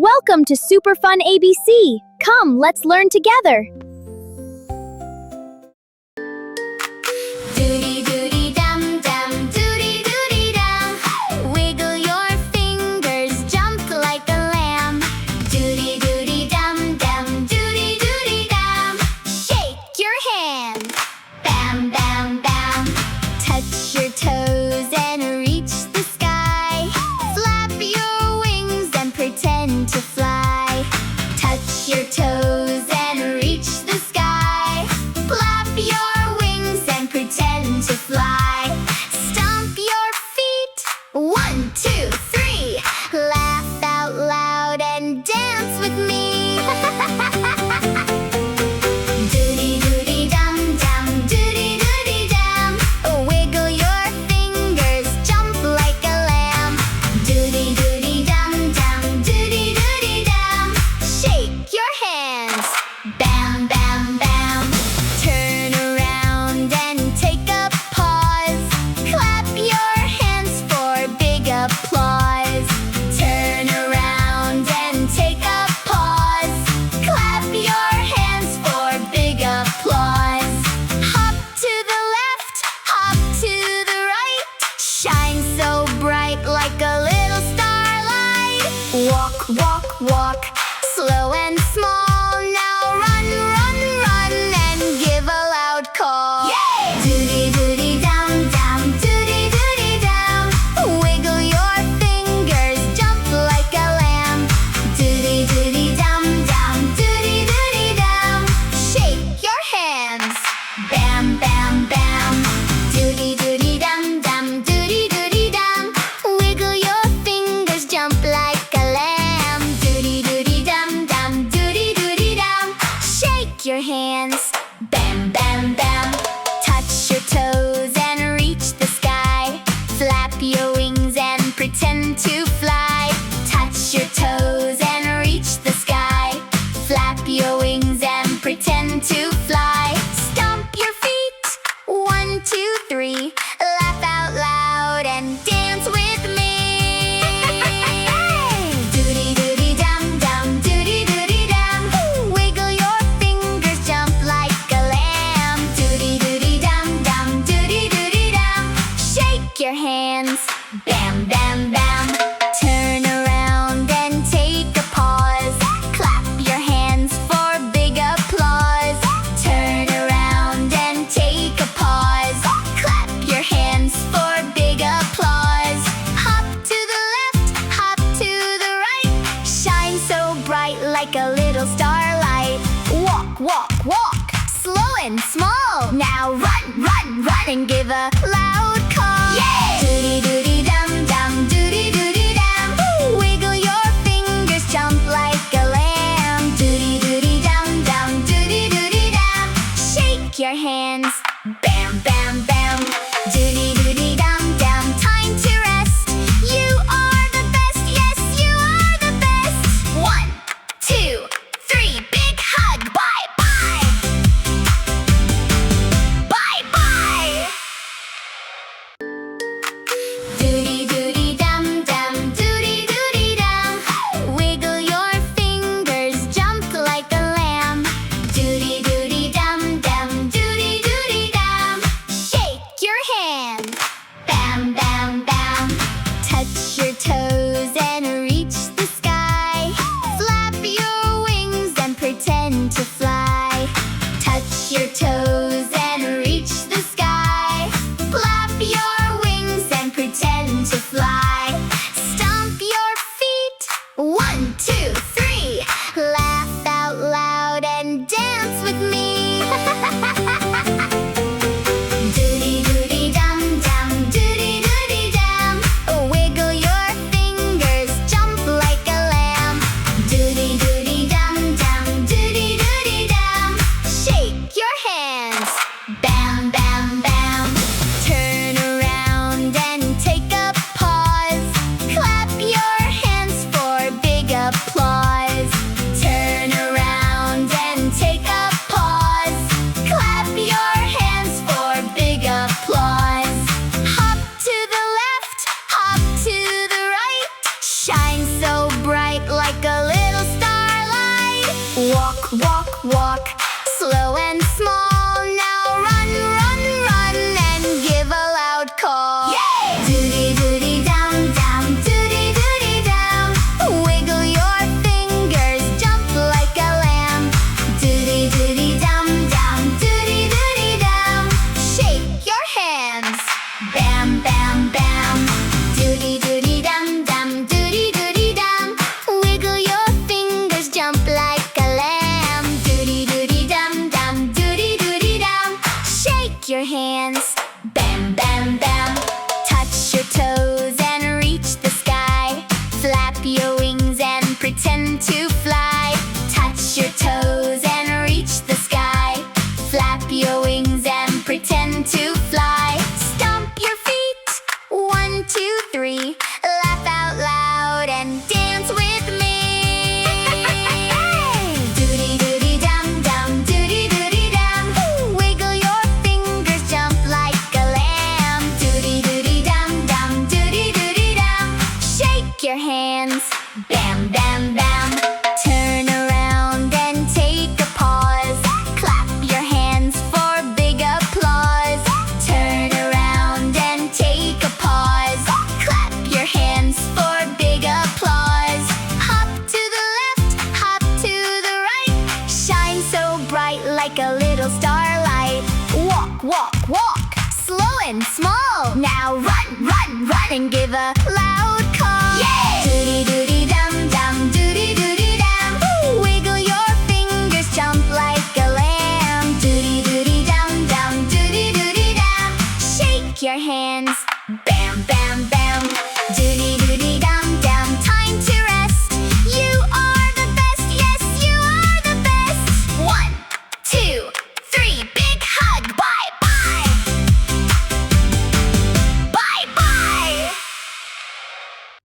Welcome to Super Fun ABC. Come, let's learn together. Dubi Dubi Dum Dum, Dubi Dubi Dum. Wiggle your fingers, jump like a lamb. Dubi Dubi Dum Dum, Dubi Dubi Dum. Shake your hands, bam bam bam. Touch your toes and reach the sky. Flap your wings and pretend to fly. Touch your toes and reach the sky. Flap your wings and pretend to fly. Stomp your feet, 1, 2, 3. Laugh out loud and dance with me. Dubi Dubi Dum Dum, Dubi Dubi Dum. Wiggle your fingers, jump like a lamb. Dubi Dubi Dum Dum, Dubi Dubi Dum. Shake your hands, bam bam bam. Turn around and take a pause. Clap your hands for big applause. Turn around and take a pause. Clap your hands for big applause. Hop to the left, hop to the right. Shine so bright like a little starlight. Walk, walk, walk, slow and small. Now run, run, run and give a loud call. Dubi Dubi Dum Dum, Dubi Dubi Dum. Wiggle your fingers, jump like a lamb. Dubi Dubi Dum Dum, Dubi Dubi Dum. Shake your hands, bam bam bam. Dubi Dubi Dum Dum, Dubi Dubi Dum. Wiggle your fingers, jump like a lamb. Dubi Dubi Dum Dum, Dubi Dubi Dum. Shake your hands, bam bam bam. Touch your toes and reach the sky. Flap your wings and pretend to fly. Touch your toes and reach the sky. Flap your wings and pretend to fly. Stomp your feet, 1, 2, 3. Laugh out loud and dance with me. Dubi Dubi Dum Dum, Dubi Dubi Dum. Wiggle your fingers, jump like a lamb. Dubi Dubi Dum Dum, Dubi Dubi Dum. Shake your hands, bam bam bam. Turn around and take a pause. Clap your hands for big applause. Turn around and take a pause. Clap your hands for big applause. Hop to the left, hop to the right. Shine so bright like a little starlight. Walk, walk, walk, slow and small. Now run, run, run and give a loud call. Dubi Dubi Dum Dum, Dubi Dubi Dum. Wiggle your fingers, jump like a lamb. Dubi Dubi Dum Dum, Dubi Dubi Dum. Shake your hands, bam bam bam. Dubi Dubi Dum Dum, time to rest. You are the best, yes you are the best. 1, 2, 3, big hug, bye bye. Bye bye. Dubi Dubi Dum Dum, Dubi Dubi Dum. Wiggle your fingers, jump like a lamb. Dubi Dubi Dum Dum, Dubi Dubi Dum. Shake your hands, bam bam bam. Touch your toes and reach the sky. Flap your wings and pretend to fly. Touch your toes and reach the sky. Flap your wings and pretend to fly. Stomp your feet, 1, 2, 3. Laugh out loud and dance with me. Dubi Dubi Dum Dum, Dubi Dubi Dum. Wiggle your fingers, jump like a lamb. Dubi Dubi Dum Dum, Dubi Dubi Dum. Shake your hands, bam bam bam. Turn around and take a pause. Clap your hands for big applause. Walk, walk, walk, slow and small. Now run, run, run, and give a loud call. Yay! Duty, duty, dum, dum, duty, duty, dum. Wiggle your fingers, jump like a lamb. Duty, duty, dum, dum, duty, duty, dum. Shake your hands, bam, bam, bam. Duty, duty, dum, dum, duty, duty, dum. Wiggle your fingers, jump like a lamb. Duty, duty, dum, dum, duty, duty, dum. Shake your hands, bam, bam, bam. Touch your toes and reach the sky. Flap your wings and pretend to fly. Touch your toes and reach the sky. Flap your wings and pretend to fly. Stomp your feet, 1, 2, 3. Laugh out loud and dance with me. Duty, duty, dum, dum, duty, duty, dum. Wiggle your fingers, jump like a lamb. Duty, duty, dum, dum, duty, duty, dum. Shake your hands, bam, bam, bam. Turn around and take a pause. Clap your hands for big applause. Turn around and take a pause. Clap your hands for big applause. Hop to the left, hop to the right. Shine so bright like a little starlight. Walk, walk, walk, slow and small. Now run, run, run, and give a loud call. Yay! Duty, duty,